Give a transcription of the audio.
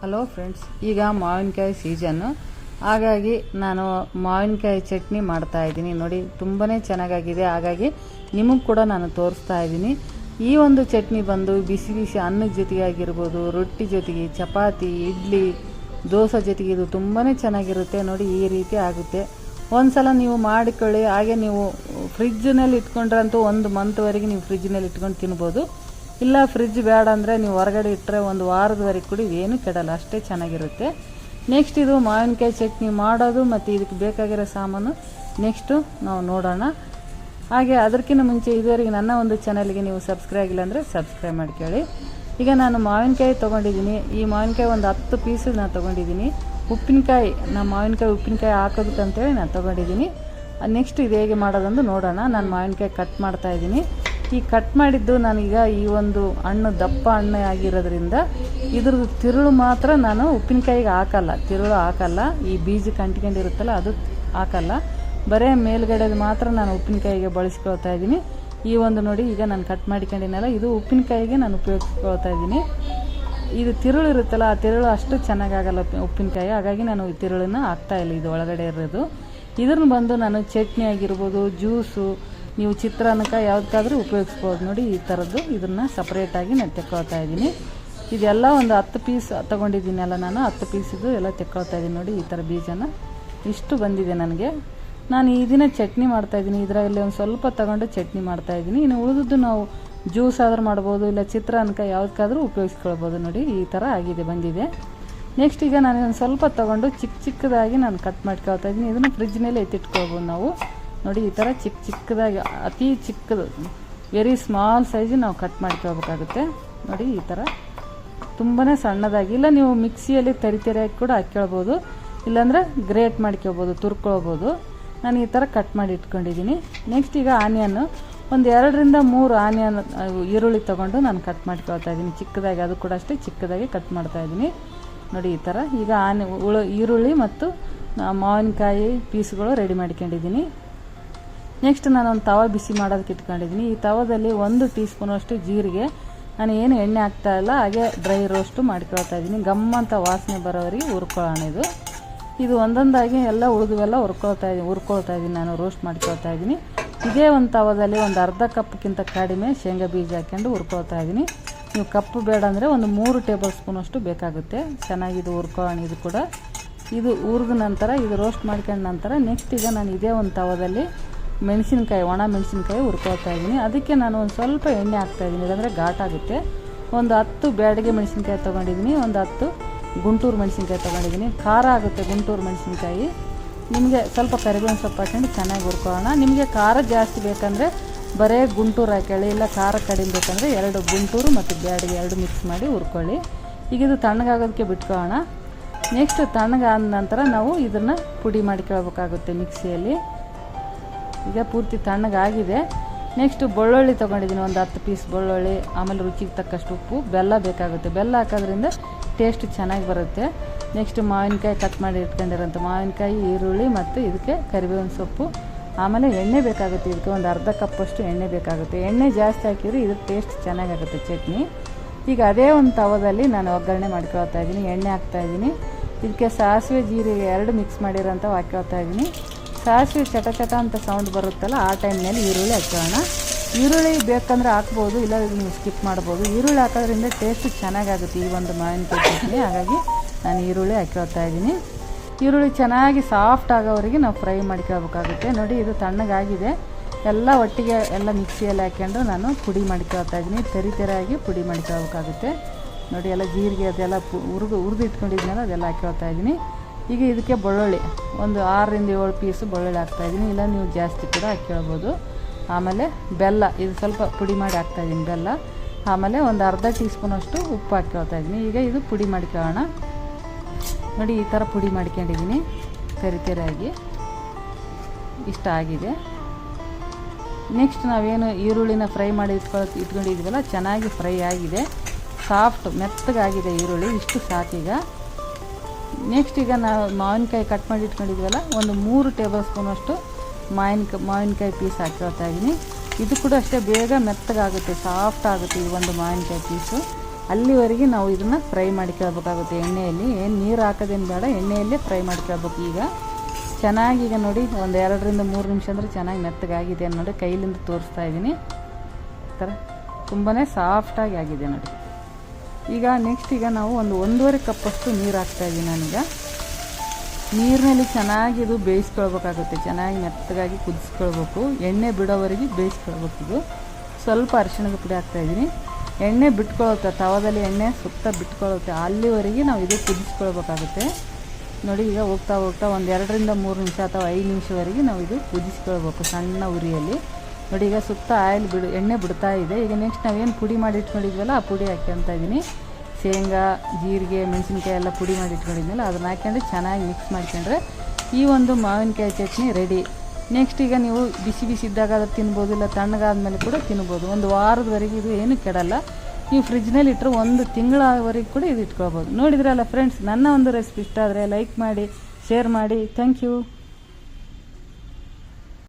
Hello friends, ಈಗ ಮಾವಿನಕಾಯಿ season. ಹಾಗಾಗಿ ನಾನು ಮಾವಿನಕಾಯಿ ಚಟ್ನಿ ಮಾಡ್ತಾ ಇದ್ದೀನಿ. ನೋಡಿ, ತುಂಬಾ ಚೆನ್ನಾಗಾಗಿದೆ. ಹಾಗಾಗಿ ನಿಮಗೆ ಕೂಡ ನಾನು ತೋರಿಸ್ತಾ ಇದ್ದೀನಿ. ಈ ಒಂದು ಚಟ್ನಿ ಬಂದು ಬಿಸಿ ಬಿಸಿ ಅನ್ನದ ಜೊತೆಗೆ ಆಗಿರ್ಬೋದು, ರೊಟ್ಟಿ ಜೊತೆಗೆ, ಚಪಾತಿ, ಇಡ್ಲಿ, ದೋಸೆ ಜೊತೆಗೆ ಇದು ತುಂಬಾ ಚೆನ್ನಾಗಿರುತ್ತೆ. ನೋಡಿ, ಈ ರೀತಿ ಆಗುತ್ತೆ. ಒಂದು ಸಲ ನೀವು ಮಾಡಿಕೊಳ್ಳಿ. ಹಾಗೆ ನೀವು ಫ್ರಿಜ್ನಲ್ಲಿ ಇಟ್ಕೊಂಡ್ರಂತೂ 1 ಮಂತ್ವರೆಗೆ ನೀವು ಫ್ರಿಜ್ನಲ್ಲಿ ಇಟ್ಕೊಂಡು ತಿನ್ಬೋದು. ಇಲ್ಲ ಫ್ರಿಜ್ ಬೇಡ ಅಂದರೆ ನೀವು ಹೊರಗಡೆ ಇಟ್ಟರೆ 1 ವಾರದವರೆಗೆ ಕೂಡ ಏನು ಕೆಡಲ್ಲ, ಅಷ್ಟೇ ಚೆನ್ನಾಗಿರುತ್ತೆ. ನೆಕ್ಸ್ಟ್ ಇದು ಮಾವಿನಕಾಯಿ ಚಟ್ನಿ ಮಾಡೋದು ಮತ್ತು ಇದಕ್ಕೆ ಬೇಕಾಗಿರೋ ಸಾಮಾನು ನೆಕ್ಸ್ಟು ನಾವು ನೋಡೋಣ. ಹಾಗೆ ಅದಕ್ಕಿಂತ ಮುಂಚೆ ಇದುವರೆಗೆ ನನ್ನ ಒಂದು ಚಾನಲ್ಗೆ ನೀವು ಸಬ್ಸ್ಕ್ರೈಬ್ ಆಗಿಲ್ಲ ಅಂದರೆ ಸಬ್ಸ್ಕ್ರೈಬ್ ಮಾಡ್ಕೊಳ್ಳಿ. ಈಗ ನಾನು ಮಾವಿನಕಾಯಿ ತೊಗೊಂಡಿದ್ದೀನಿ. ಈ ಮಾವಿನಕಾಯಿ ಒಂದು 10 ಪೀಸು ನಾನು ತೊಗೊಂಡಿದ್ದೀನಿ. ಉಪ್ಪಿನಕಾಯಿ, ಮಾವಿನಕಾಯಿ ಉಪ್ಪಿನಕಾಯಿ ಹಾಕೋದಕ್ಕಂತೇಳಿ ನಾನು ತೊಗೊಂಡಿದ್ದೀನಿ. ನೆಕ್ಸ್ಟ್ ಇದು ಹೇಗೆ ಮಾಡೋದಂದು ನೋಡೋಣ. ನಾನು ಮಾವಿನಕಾಯಿ ಕಟ್ ಮಾಡ್ತಾಯಿದ್ದೀನಿ. ಈ ಕಟ್ ಮಾಡಿದ್ದು ನಾನೀಗ ಈ ಒಂದು ಹಣ್ಣು ದಪ್ಪ ಹಣ್ಣು ಆಗಿರೋದ್ರಿಂದ ಇದ್ರದ್ದು ತಿರುಳು ಮಾತ್ರ ನಾನು ಉಪ್ಪಿನಕಾಯಿಗೆ ಹಾಕಲ್ಲ, ತಿರುಳು ಹಾಕಲ್ಲ. ಈ ಬೀಜ ಕಂಟ್ಕೊಂಡಿರುತ್ತಲ್ಲ ಅದು ಹಾಕಲ್ಲ, ಬರೀ ಮೇಲ್ಗಡೆದು ಮಾತ್ರ ನಾನು ಉಪ್ಪಿನಕಾಯಿಗೆ ಬಳಸ್ಕೊಳ್ತಾ ಇದ್ದೀನಿ. ಈ ಒಂದು ನೋಡಿ, ಈಗ ನಾನು ಕಟ್ ಮಾಡಿಕೊಂಡಿನಲ್ಲ, ಇದು ಉಪ್ಪಿನಕಾಯಿಗೆ ನಾನು ಉಪಯೋಗಿಸ್ಕೊಳ್ತಾ ಇದ್ದೀನಿ. ಇದು ತಿರುಳು ಇರುತ್ತಲ್ಲ, ಆ ತಿರುಳು ಅಷ್ಟು ಚೆನ್ನಾಗಾಗಲ್ಲ ಉಪ್ಪಿನಕಾಯಿ. ಹಾಗಾಗಿ ನಾನು ಈ ತಿರುಳನ್ನು ಹಾಕ್ತಾಯಿಲ್ಲ, ಇದು ಒಳಗಡೆ ಇರೋದು. ಇದನ್ನು ಬಂದು ನಾನು ಚಟ್ನಿ ಆಗಿರ್ಬೋದು, ಜ್ಯೂಸು, ನೀವು ಚಿತ್ರಾನ್ನಕ್ಕೆ ಯಾವುದಕ್ಕಾದ್ರೂ ಉಪಯೋಗಿಸ್ಬೋದು. ನೋಡಿ, ಈ ಥರದ್ದು ಇದನ್ನು ಸಪ್ರೇಟಾಗಿ ನಾನು ತೆಕ್ಕೊಳ್ತಾ ಇದ್ದೀನಿ. ಇದೆಲ್ಲ ಒಂದು 10 ಪೀಸ್ ತೊಗೊಂಡಿದ್ದೀನಲ್ಲ ನಾನು, 10 ಪೀಸಿದು ಎಲ್ಲ ತೆಕ್ಕೊಳ್ತಾ ಇದ್ದೀನಿ. ನೋಡಿ, ಈ ಥರ ಬೀಜನ ಇಷ್ಟು ಬಂದಿದೆ ನನಗೆ. ನಾನು ಈ ದಿನ ಚಟ್ನಿ ಮಾಡ್ತಾಯಿದ್ದೀನಿ. ಇದರಲ್ಲಿ ಒಂದು ಸ್ವಲ್ಪ ತೊಗೊಂಡು ಚಟ್ನಿ ಮಾಡ್ತಾಯಿದ್ದೀನಿ. ಇನ್ನು ಉಳಿದದ್ದು ನಾವು ಜ್ಯೂಸ್ ಆದ್ರೂ ಮಾಡ್ಬೋದು, ಇಲ್ಲ ಚಿತ್ರಾನ್ನಕ್ಕೆ ಯಾವುದಕ್ಕಾದ್ರೂ ಉಪಯೋಗಿಸ್ಕೊಳ್ಬೋದು. ನೋಡಿ, ಈ ಥರ ಆಗಿದೆ, ಬಂದಿದೆ. ನೆಕ್ಸ್ಟ್ ಈಗ ನಾನು ಒಂದು ಸ್ವಲ್ಪ ತೊಗೊಂಡು ಚಿಕ್ಕದಾಗಿ ನಾನು ಕಟ್ ಮಾಡ್ಕೊಳ್ತಾ ಇದ್ದೀನಿ. ಇದನ್ನು ಫ್ರಿಜ್ನಲ್ಲಿ ಎತ್ತಿಟ್ಕೊಳ್ಬೋದು ನಾವು. ನೋಡಿ, ಈ ಥರ ಚಿಕ್ಕದಾಗಿ, ಅತಿ ಚಿಕ್ಕದು, ವೆರಿ ಸ್ಮಾಲ್ ಸೈಜು ನಾವು ಕಟ್ ಮಾಡ್ಕೊಳ್ಬೇಕಾಗುತ್ತೆ. ನೋಡಿ, ಈ ಥರ ತುಂಬಾ ಸಣ್ಣದಾಗಿ. ಇಲ್ಲ ನೀವು ಮಿಕ್ಸಿಯಲ್ಲಿ ತರಿತರಿಯಾಗಿ ಕೂಡ ಹಾಕ್ಕೊಳ್ಬೋದು, ಇಲ್ಲಾಂದರೆ ಗ್ರೇಟ್ ಮಾಡ್ಕೊಳ್ಬೋದು, ತುರ್ಕೊಳ್ಬೋದು. ನಾನು ಈ ಥರ ಕಟ್ ಮಾಡಿ ಇಟ್ಕೊಂಡಿದ್ದೀನಿ. ನೆಕ್ಸ್ಟ್ ಈಗ ಆನಿಯನ್ನು ಒಂದು 2 ರಿಂದ 3 ಆನಿಯನ್ ಈರುಳ್ಳಿ ತೊಗೊಂಡು ನಾನು ಕಟ್ ಮಾಡ್ಕೊಳ್ತಾ ಇದ್ದೀನಿ ಚಿಕ್ಕದಾಗಿ. ಅದು ಕೂಡ ಅಷ್ಟೇ ಚಿಕ್ಕದಾಗಿ ಕಟ್ ಮಾಡ್ತಾಯಿದ್ದೀನಿ. ನೋಡಿ, ಈ ಥರ ಈಗ ಈರುಳ್ಳಿ ಮತ್ತು ಮಾವಿನಕಾಯಿ ಪೀಸ್ಗಳು ರೆಡಿ ಮಾಡ್ಕೊಂಡಿದ್ದೀನಿ. ನೆಕ್ಸ್ಟ್ ನಾನು ಒಂದು ತವ ಬಿಸಿ ಮಾಡೋದಕ್ಕೆ ಇಟ್ಕೊಂಡಿದ್ದೀನಿ. ಈ ತವದಲ್ಲಿ 1 ಟೀ ಸ್ಪೂನಷ್ಟು ಜೀರಿಗೆ, ನಾನು ಏನು ಎಣ್ಣೆ ಹಾಕ್ತಾಯಿಲ್ಲ, ಹಾಗೆ ಡ್ರೈ ರೋಸ್ಟು ಮಾಡ್ಕೊಳ್ತಾ ಇದ್ದೀನಿ. ಗಮ್ಮಂತ ವಾಸನೆ ಬರೋವರೆಗೆ ಹುರ್ಕೊಳ್ಳೋಣ. ಇದು ಒಂದೊಂದಾಗಿ ಎಲ್ಲ ಉಳಿದುವೆಲ್ಲ ಹುರ್ಕೊಳ್ತಾ ಇದ್ದೀನಿ, ನಾನು ರೋಸ್ಟ್ ಮಾಡ್ಕೊಳ್ತಾ ಇದ್ದೀನಿ. ಇದೇ ಒಂದು ತವದಲ್ಲಿ ಒಂದು ಅರ್ಧ ಕಪ್ಗಿಂತ ಕಡಿಮೆ ಶೇಂಗಾ ಬೀಜ ಹಾಕ್ಕೊಂಡು ಹುರ್ಕೊಳ್ತಾ ಇದ್ದೀನಿ. ನೀವು ಕಪ್ಪು ಬೇಡ ಅಂದರೆ ಒಂದು 3 ಟೇಬಲ್ ಸ್ಪೂನಷ್ಟು ಬೇಕಾಗುತ್ತೆ. ಚೆನ್ನಾಗಿದು ಹುರ್ಕೊಳ್ಳೋಣ. ಇದು ಕೂಡ ಇದು ಹುರಿದ ನಂತರ, ಇದು ರೋಸ್ಟ್ ಮಾಡ್ಕೊಂಡ ನಂತರ ನೆಕ್ಸ್ಟ್ ಈಗ ನಾನು ಇದೇ ಒಂದು ತವದಲ್ಲಿ ಮೆಣಸಿನ್ಕಾಯಿ, ಒಣ ಮೆಣಸಿನ್ಕಾಯಿ ಹುರ್ಕೊಳ್ತಾ ಇದ್ದೀನಿ. ಅದಕ್ಕೆ ನಾನು ಒಂದು ಸ್ವಲ್ಪ ಎಣ್ಣೆ ಹಾಕ್ತಾಯಿದ್ದೀನಿ, ಇಲ್ಲಾಂದರೆ ಘಾಟಾಗುತ್ತೆ. ಒಂದು 10 ಬ್ಯಾಡಿಗೆ ಮೆಣಸಿನ್ಕಾಯಿ ತೊಗೊಂಡಿದ್ದೀನಿ, ಒಂದು 10 ಗುಂಟೂರು ಮೆಣಸಿನ್ಕಾಯಿ ತೊಗೊಂಡಿದ್ದೀನಿ. ಖಾರ ಆಗುತ್ತೆ ಗುಂಟೂರು ಮೆಣಸಿನ್ಕಾಯಿ. ನಿಮಗೆ ಸ್ವಲ್ಪ ಕರಿಬೇವಿನ ಸೊಪ್ಪು ಹಾಕೊಂಡು ಚೆನ್ನಾಗಿ ಹುರ್ಕೊಳ್ಳೋಣ. ನಿಮಗೆ ಖಾರ ಜಾಸ್ತಿ ಬೇಕಂದರೆ ಬರೀ ಗುಂಟೂರು ಹಾಕೊಳ್ಳಿ, ಇಲ್ಲ ಖಾರ ಕಡಿಮೆ ಬೇಕಂದರೆ 2 ಗುಂಟೂರು ಮತ್ತು ಬ್ಯಾಡಿಗೆ 2 ಮಿಕ್ಸ್ ಮಾಡಿ ಹುರ್ಕೊಳ್ಳಿ. ಈಗ ಇದು ತಣ್ಣಗಾಗೋದಕ್ಕೆ ಬಿಟ್ಕೊಳ್ಳೋಣ. ನೆಕ್ಸ್ಟ್ ತಣ್ಣಗಾದ ನಂತರ ನಾವು ಇದನ್ನು ಪುಡಿ ಮಾಡ್ಕೊಳ್ಬೇಕಾಗುತ್ತೆ ಮಿಕ್ಸಿಯಲ್ಲಿ. ಈಗ ಪೂರ್ತಿ ತಣ್ಣಗಾಗಿದೆ. ನೆಕ್ಸ್ಟ್ ಬೆಳ್ಳುಳ್ಳಿ ತೊಗೊಂಡಿದ್ದೀನಿ, ಒಂದು 10 ಪೀಸ್ ಬೆಳ್ಳುಳ್ಳಿ, ಆಮೇಲೆ ರುಚಿಗೆ ತಕ್ಕಷ್ಟು ಉಪ್ಪು, ಬೆಲ್ಲ ಬೇಕಾಗುತ್ತೆ. ಬೆಲ್ಲ ಹಾಕೋದ್ರಿಂದ ಟೇಸ್ಟ್ ಚೆನ್ನಾಗಿ ಬರುತ್ತೆ. ನೆಕ್ಸ್ಟ್ ಮಾವಿನಕಾಯಿ ಕಟ್ ಮಾಡಿ ಇಟ್ಕೊಂಡಿರೋಂಥ ಮಾವಿನಕಾಯಿ, ಈರುಳ್ಳಿ ಮತ್ತು ಇದಕ್ಕೆ ಕರಿಬೇವಿನ ಸೊಪ್ಪು, ಆಮೇಲೆ ಎಣ್ಣೆ ಬೇಕಾಗುತ್ತೆ. ಇದಕ್ಕೆ ಒಂದು ಅರ್ಧ ಕಪ್ಪಷ್ಟು ಎಣ್ಣೆ ಬೇಕಾಗುತ್ತೆ. ಎಣ್ಣೆ ಜಾಸ್ತಿ ಹಾಕಿದರೆ ಇದ್ರ ಟೇಸ್ಟ್ ಚೆನ್ನಾಗಾಗುತ್ತೆ ಚಟ್ನಿ. ಈಗ ಅದೇ ಒಂದು ತವದಲ್ಲಿ ನಾನು ಒಗ್ಗರಣೆ ಮಾಡ್ಕೊಳ್ತಾ ಇದ್ದೀನಿ. ಎಣ್ಣೆ ಹಾಕ್ತಾಯಿದ್ದೀನಿ. ಇದಕ್ಕೆ ಸಾಸಿವೆ, ಜೀರಿಗೆ 2 ಮಿಕ್ಸ್ ಮಾಡಿರೋಂಥವು ಹಾಕ್ಕೊಳ್ತಾ ಇದ್ದೀನಿ. ಸಾಸಿವೆ ಚಟ ಅಂತ ಸೌಂಡ್ ಬರುತ್ತಲ್ಲ, ಆ ಟೈಮ್ನಲ್ಲಿ ಈರುಳ್ಳಿ ಹಾಕೋಣ. ಈರುಳ್ಳಿ ಬೇಕಂದರೆ ಹಾಕ್ಬೋದು, ಇಲ್ಲ ನೀವು ಸ್ಕಿಪ್ ಮಾಡ್ಬೋದು. ಈರುಳ್ಳಿ ಹಾಕೋದ್ರಿಂದ ಟೇಸ್ಟ್ ಚೆನ್ನಾಗಾಗುತ್ತೆ ಈ ಒಂದು ಮಾವಿನಕಾಯಿ ಚಟ್ನಿ. ಹಾಗಾಗಿ ನಾನು ಈರುಳ್ಳಿ ಹಾಕ್ಕೊಳ್ತಾ ಇದ್ದೀನಿ. ಈರುಳ್ಳಿ ಚೆನ್ನಾಗಿ ಸಾಫ್ಟ್ ಆಗೋವರೆಗೆ ನಾವು ಫ್ರೈ ಮಾಡ್ಕೊಳ್ಬೇಕಾಗುತ್ತೆ. ನೋಡಿ, ಇದು ತಣ್ಣಗಾಗಿದೆ. ಎಲ್ಲ ಒಟ್ಟಿಗೆ ಎಲ್ಲ ಮಿಕ್ಸಿಯಲ್ಲಿ ಹಾಕ್ಕೊಂಡು ನಾನು ಪುಡಿ ಮಾಡ್ಕೊಳ್ತಾ ಇದ್ದೀನಿ. ತೆರಿಯಾಗಿ ಪುಡಿ ಮಾಡ್ಕೊಳ್ಬೇಕಾಗುತ್ತೆ. ನೋಡಿ, ಎಲ್ಲ ಜೀರಿಗೆ ಅದೆಲ್ಲ ಹುರಿದು ಇಟ್ಕೊಂಡಿದ್ದೀನಲ್ಲ, ಅದೆಲ್ಲ ಹಾಕ್ಕೊಳ್ತಾ ಇದ್ದೀನಿ. ಈಗ ಇದಕ್ಕೆ ಬೆಳ್ಳುಳ್ಳಿ ಒಂದು 6 ರಿಂದ 7 ಪೀಸು ಬೆಳ್ಳುಳ್ಳಿ ಹಾಕ್ತಾಯಿದ್ದೀನಿ, ಇಲ್ಲ ನೀವು ಜಾಸ್ತಿ ಕೂಡ ಹಾಕ್ಕೊಳ್ಬೋದು. ಆಮೇಲೆ ಬೆಲ್ಲ, ಇದು ಸ್ವಲ್ಪ ಪುಡಿ ಮಾಡಿ ಹಾಕ್ತಾಯಿದ್ದೀನಿ ಬೆಲ್ಲ. ಆಮೇಲೆ ಒಂದು ಅರ್ಧ ಟೀ ಸ್ಪೂನಷ್ಟು ಉಪ್ಪು ಹಾಕ್ಕೊಳ್ತಾ ಇದ್ದೀನಿ. ಈಗ ಇದು ಪುಡಿ ಮಾಡ್ಕೊಳ್ಳೋಣ. ನೋಡಿ, ಈ ಥರ ಪುಡಿ ಮಾಡ್ಕೊಂಡಿದ್ದೀನಿ ತೆರಿಯಾಗಿ. ಇಷ್ಟ ಆಗಿದೆ. ನೆಕ್ಸ್ಟ್ ನಾವೇನು ಈರುಳ್ಳಿನ ಫ್ರೈ ಮಾಡಿ ಇಟ್ಕೊಂಡಿದ್ದೀವಲ್ಲ, ಚೆನ್ನಾಗಿ ಫ್ರೈ ಆಗಿದೆ, ಸಾಫ್ಟ್ ಮೆತ್ತಗಾಗಿದೆ ಈರುಳ್ಳಿ. ಇಷ್ಟು ಸಾಕೀಗ. ನೆಕ್ಸ್ಟ್ ಈಗ ನಾವು ಮಾವಿನಕಾಯಿ ಕಟ್ ಮಾಡಿ ಇಟ್ಕೊಂಡಿದ್ವಲ್ಲ, ಒಂದು 3 ಟೇಬಲ್ ಸ್ಪೂನಷ್ಟು ಮಾವಿನಕಾಯಿ ಪೀಸ್ ಹಾಕ್ಕೊಳ್ತಾ ಇದ್ದೀನಿ. ಇದು ಕೂಡ ಅಷ್ಟೇ ಬೇಗ ಮೆತ್ತಗಾಗುತ್ತೆ, ಸಾಫ್ಟ್ ಆಗುತ್ತೆ ಈ ಒಂದು ಮಾವಿನಕಾಯಿ ಪೀಸು. ಅಲ್ಲಿವರೆಗೆ ನಾವು ಇದನ್ನು ಫ್ರೈ ಮಾಡ್ಕೊಳ್ಬೇಕಾಗುತ್ತೆ ಎಣ್ಣೆಯಲ್ಲಿ. ಏನು ನೀರು ಹಾಕೋದೇನು ಬೇಡ, ಎಣ್ಣೆಯಲ್ಲೇ ಫ್ರೈ ಮಾಡ್ಕೊಳ್ಬೇಕು. ಈಗ ಚೆನ್ನಾಗಿ ಈಗ ನೋಡಿ ಒಂದು 2ರಿಂದ 3 ನಿಮಿಷ ಅಂದರೆ ಚೆನ್ನಾಗಿ ಮೆತ್ತಗಾಗಿದೆ ನೋಡಿ. ಕೈಲಿಂದ ತೋರಿಸ್ತಾ ಇದ್ದೀನಿ. ಈ ಥರ ತುಂಬಾ ಸಾಫ್ಟಾಗಿ ಆಗಿದೆ ನೋಡಿ. ಈಗ ನೆಕ್ಸ್ಟ್ ಈಗ ನಾವು ಒಂದು 1.5 ಕಪ್ಪಷ್ಟು ನೀರು ಹಾಕ್ತಾಯಿದ್ದೀನಿ ನಾನೀಗ. ನೀರಿನಲ್ಲಿ ಚೆನ್ನಾಗಿ ಇದು ಬೇಯಿಸ್ಕೊಳ್ಬೇಕಾಗುತ್ತೆ, ಚೆನ್ನಾಗಿ ಮೆತ್ತಗಾಗಿ ಕುದಿಸ್ಕೊಳ್ಬೇಕು, ಎಣ್ಣೆ ಬಿಡೋವರೆಗೆ ಬೇಯಿಸ್ಕೊಳ್ಬೇಕು. ಇದು ಸ್ವಲ್ಪ ಅರಿಶಿಣದ ಪುಡಿ ಹಾಕ್ತಾಯಿದ್ದೀನಿ. ಎಣ್ಣೆ ಬಿಟ್ಕೊಳ್ಳುತ್ತೆ, ತವದಲ್ಲಿ ಎಣ್ಣೆ ಸುತ್ತ ಬಿಟ್ಕೊಳ್ಳುತ್ತೆ, ಅಲ್ಲಿವರೆಗೆ ನಾವು ಇದು ಕುದಿಸ್ಕೊಳ್ಬೇಕಾಗುತ್ತೆ ನೋಡಿ. ಈಗ ಹೋಗ್ತಾ ಹೋಗ್ತಾ ಒಂದು 2ರಿಂದ 3 ನಿಮಿಷ ಅಥವಾ 5 ನಿಮಿಷವರೆಗೆ ನಾವು ಇದು ಕುದಿಸ್ಕೊಳ್ಬೇಕು ಸಣ್ಣ ಉರಿಯಲ್ಲಿ ನೋಡಿ. ಈಗ ಸುತ್ತ ಆಯಿಲ್ ಎಣ್ಣೆ ಬಿಡ್ತಾ ಇದೆ. ಈಗ ನೆಕ್ಸ್ಟ್ ನಾವೇನು ಪುಡಿ ಮಾಡಿ ಇಟ್ಕೊಂಡಿದ್ವಲ್ಲ ಆ ಪುಡಿ ಹಾಕ್ಯಂತ ಇದ್ದೀನಿ. ಶೇಂಗಾ, ಜೀರಿಗೆ, ಮೆಣಸಿನ್ಕಾಯಿ ಎಲ್ಲ ಪುಡಿ ಮಾಡಿ ಇಟ್ಕೊಂಡಿದ್ನಲ್ಲ ಅದನ್ನ ಹಾಕ್ಕೊಂಡು ಚೆನ್ನಾಗಿ ಮಿಕ್ಸ್ ಮಾಡ್ಕೊಂಡ್ರೆ ಈ ಒಂದು ಮಾವಿನಕಾಯಿ ಚಟ್ನಿ ರೆಡಿ. ನೆಕ್ಸ್ಟ್ ಈಗ ನೀವು ಬಿಸಿ ಬಿಸಿ ಇದ್ದಾಗ ಅದು ತಿನ್ಬೋದು, ಇಲ್ಲ ತಣ್ಣಗಾದ್ಮೇಲೆ ಕೂಡ ತಿನ್ಬೋದು. ಒಂದು ವಾರದವರೆಗೆ ಇದು ಏನು ಕೆಡಲ್ಲ. ನೀವು ಫ್ರಿಜ್ನಲ್ಲಿ ಇಟ್ಟರೆ 1 ತಿಂಗಳವರೆಗೆ ಕೂಡ ಇದು ಇಟ್ಕೊಳ್ಬೋದು. ನೋಡಿದ್ರಲ್ಲ ಫ್ರೆಂಡ್ಸ್, ನನ್ನ ಒಂದು ರೆಸಿಪಿ ಇಷ್ಟ ಆದರೆ ಲೈಕ್ ಮಾಡಿ, ಶೇರ್ ಮಾಡಿ. Thank you.